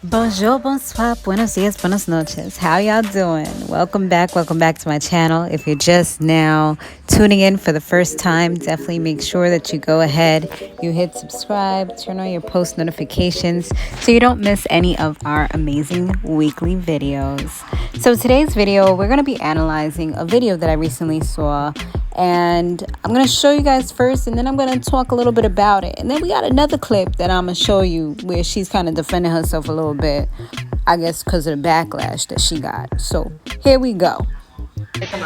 Bonjour, bonsoir, buenos dias, buenas noches. How y'all doing? Welcome back to my channel. If you're just now tuning in for the first time, definitely make sure that you go ahead, you hit subscribe, turn on your post notifications so you don't miss any of our amazing weekly videos. So today's video, we're going to be analyzing a video that I recently saw, and I'm going to show you guys first, and then I'm going to talk a little bit about it. And then we got another clip that I'm going to show you where she's kind of defending herself a little bit, I guess because of the backlash that she got. So here we go.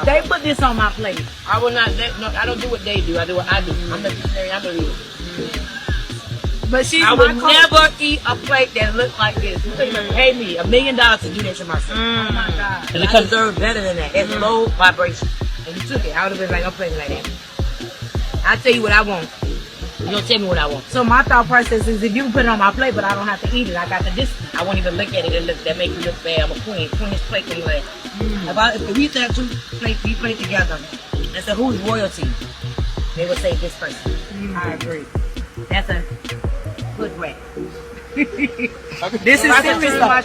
They put this on my plate. I will not let, no, I don't do what they do. I do what I do. I'm a vegetarian. I'm a leader. But she's I would never eat a plate that looks like this. You couldn't even pay me $1 million to do that to myself. Oh my God. And it deserves better than that. It's low vibration. And you took it. I would have been like, I'm playing like that. I tell you what I want. You don't tell me what I want. So my thought process is if you put it on my plate, but I don't have to eat it, I got the distance. I won't even look at it. That makes me look bad. I'm a queen. Queen's plate can last. If we used to have two plates, we play together, and so who's royalty? They would say this person. I agree. That's a good rat. This is serious though.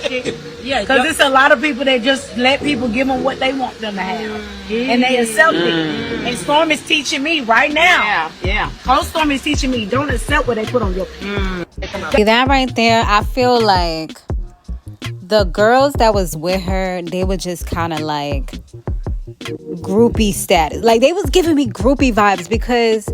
Yeah, because there's a lot of people that just let people give them what they want them to have. And they accept it. And Storm is teaching me right now. Yeah. Coach Storm is teaching me, don't accept what they put on your plate. See, that right there, I feel like the girls that was with her, they were just kind of like groupie status. Like they was giving me groupie vibes because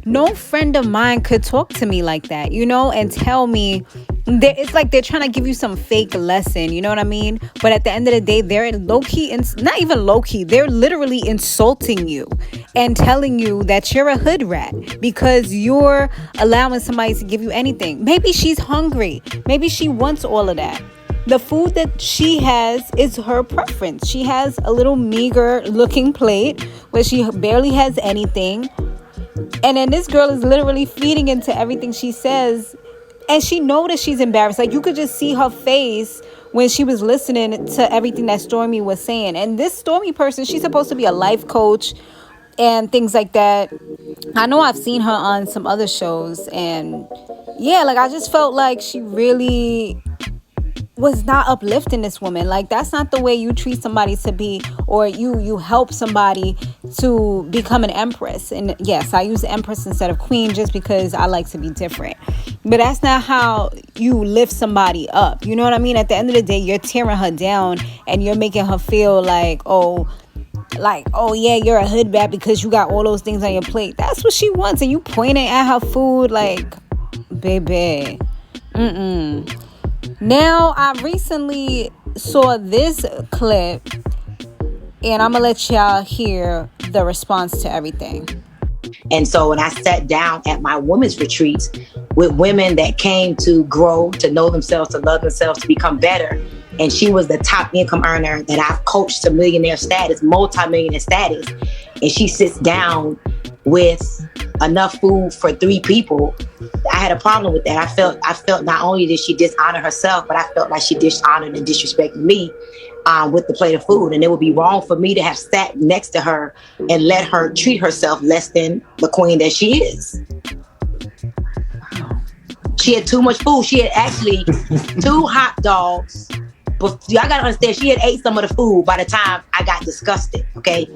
no friend of mine could talk to me like that, you know, and tell me it's like they're trying to give you some fake lesson, you know what I mean? But at the end of the day, they're low-key, not even low-key, they're literally insulting you and telling you that you're a hood rat because you're allowing somebody to give you anything. Maybe she's hungry. Maybe she wants all of that. The food that she has is her preference. She has a little meager looking plate where she barely has anything. And then this girl is literally feeding into everything she says. And she knows that she's embarrassed. Like you could just see her face when she was listening to everything that Stormy was saying. And this Stormy person, she's supposed to be a life coach and things like that. I know I've seen her on some other shows. And yeah, like I just felt like she really was not uplifting this woman. Like that's not the way you treat somebody to be, or you help somebody to become an empress. And yes, I use empress instead of queen just because I like to be different, but that's not how you lift somebody up, you know what I mean? At the end of the day, you're tearing her down and you're making her feel like oh yeah, you're a hood rat because you got all those things on your plate. That's what she wants, and you pointing at her food like, baby, Now, I recently saw this clip, and I'm going to let y'all hear the response to everything. And so when I sat down at my women's retreats with women that came to grow, to know themselves, to love themselves, to become better, and she was the top income earner that I've coached to millionaire status, multi-millionaire status, and she sits down with enough food for 3 people, I had a problem with that. I felt not only did she dishonor herself, but I felt like she dishonored and disrespected me with the plate of food. And it would be wrong for me to have sat next to her and let her treat herself less than the queen that she is. She had too much food. She had actually 2 hot dogs. But y'all gotta understand, she had ate some of the food by the time I got disgusted, okay?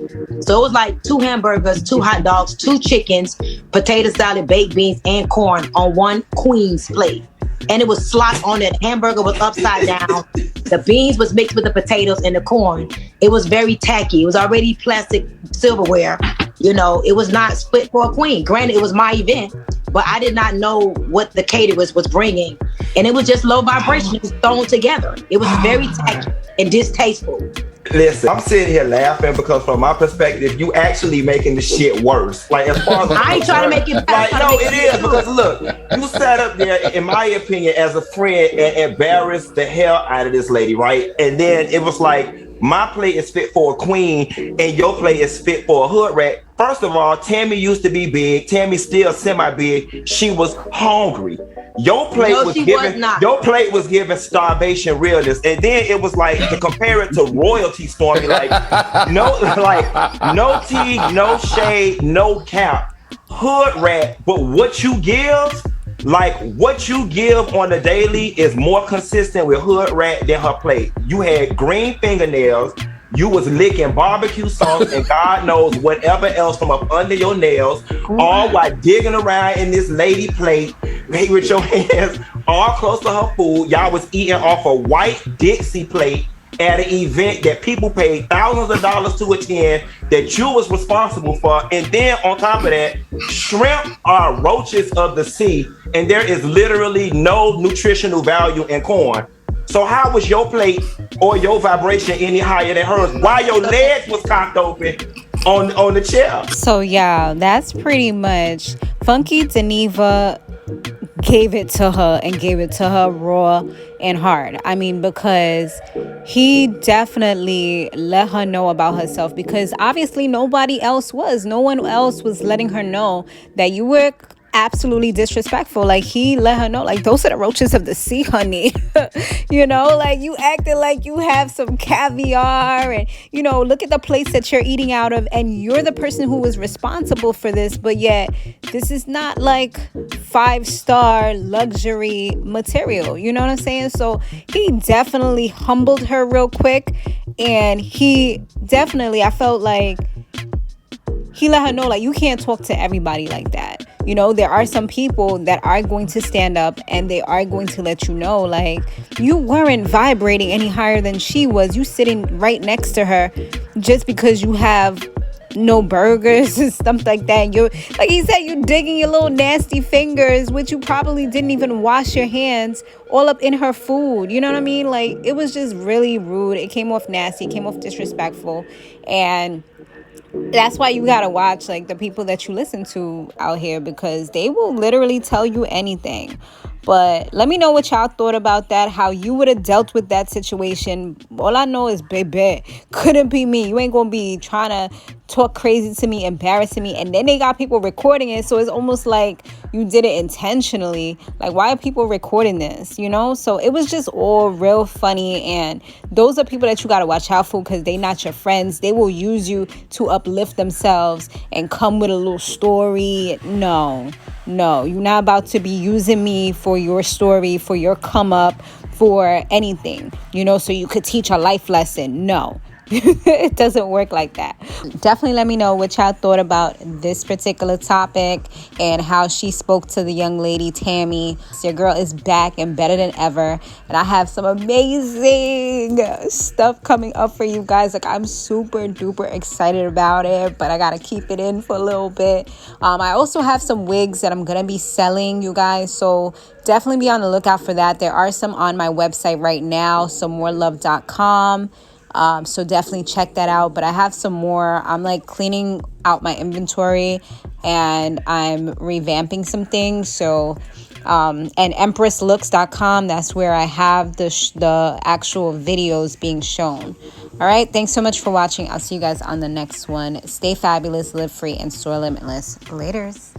So it was like 2 hamburgers, 2 hot dogs, 2 chickens, potato salad, baked beans, and corn on one queen's plate. And it was slop on it. The hamburger was upside down. The beans was mixed with the potatoes and the corn. It was very tacky. It was already plastic silverware. You know, it was not split for a queen. Granted, it was my event, but I did not know what the caterers was bringing. And it was just low vibration. It was thrown together. It was very tacky and distasteful. Listen, I'm sitting here laughing because from my perspective, you actually making the shit worse. Like as far as I ain't trying to make it better. like, no, it is because look, you sat up there, in my opinion, as a friend and embarrassed the hell out of this lady, right? And then it was like, my plate is fit for a queen and your plate is fit for a hood rat. First of all, Tammy used to be big. Tammy's still semi-big. She was hungry. Your plate your plate was giving starvation realness. And then it was like to compare it to royalty, Stormy, like no tea, no shade, no cap. Hood rat, but what you give Like what you give on the daily is more consistent with Hood Rat than her plate. You had green fingernails. You was licking barbecue sauce and God knows whatever else from up under your nails, all while digging around in this lady plate, made with your hands all close to her food. Y'all was eating off a white Dixie plate at an event that people paid thousands of dollars to attend that you was responsible for. And then on top of that, shrimp are roaches of the sea, and there is literally no nutritional value in corn. So how was your plate or your vibration any higher than hers while your legs was cocked open on the chair? So yeah, that's pretty much FunkyDIneva gave it to her and gave it to her raw and hard. I mean, because he definitely let her know about herself, because obviously no one else was letting her know that you were absolutely disrespectful. Like, he let her know, like, those are the roaches of the sea, honey. You know, like, you acted like you have some caviar, and, you know, look at the plates that you're eating out of, and you're the person who was responsible for this, but yet this is not like 5-star luxury material. You know what I'm saying? So he definitely humbled her real quick, and he definitely, I felt like he let her know, like, you can't talk to everybody like that. You know, there are some people that are going to stand up and they are going to let you know, like, you weren't vibrating any higher than she was. You sitting right next to her just because you have no burgers and stuff like that. And you're, like he said, you digging your little nasty fingers, which you probably didn't even wash your hands, all up in her food. You know what I mean? Like, it was just really rude. It came off nasty. It came off disrespectful. And that's why you gotta watch, like, the people that you listen to out here, because they will literally tell you anything. But let me know what y'all thought about that, how you would have dealt with that situation. All I know is, baby, couldn't be me. You ain't gonna be trying to talk crazy to me, embarrassing me, and then they got people recording it, so it's almost like you did it intentionally. Like, why are people recording this, you know? So it was just all real funny, and those are people that you gotta watch out for, because they not your friends. They will use you to uplift themselves and come with a little story. No, you're not about to be using me for your story, for your come up, for anything, you know, so you could teach a life lesson. No. It doesn't work like that. Definitely let me know what y'all thought about this particular topic and how she spoke to the young lady Tammy. So your girl is back and better than ever, and I have some amazing stuff coming up for you guys. Like, I'm super duper excited about it, but I gotta keep it in for a little bit. I also have some wigs that I'm gonna be selling, you guys, so definitely be on the lookout for that. There are some on my website right now, samorelove.com. So definitely check that out. But I have some more. I'm like cleaning out my inventory and I'm revamping some things. So, and empresslooks.com, that's where I have the actual videos being shown. All right. Thanks so much for watching. I'll see you guys on the next one. Stay fabulous, live free, and soar limitless. Laters.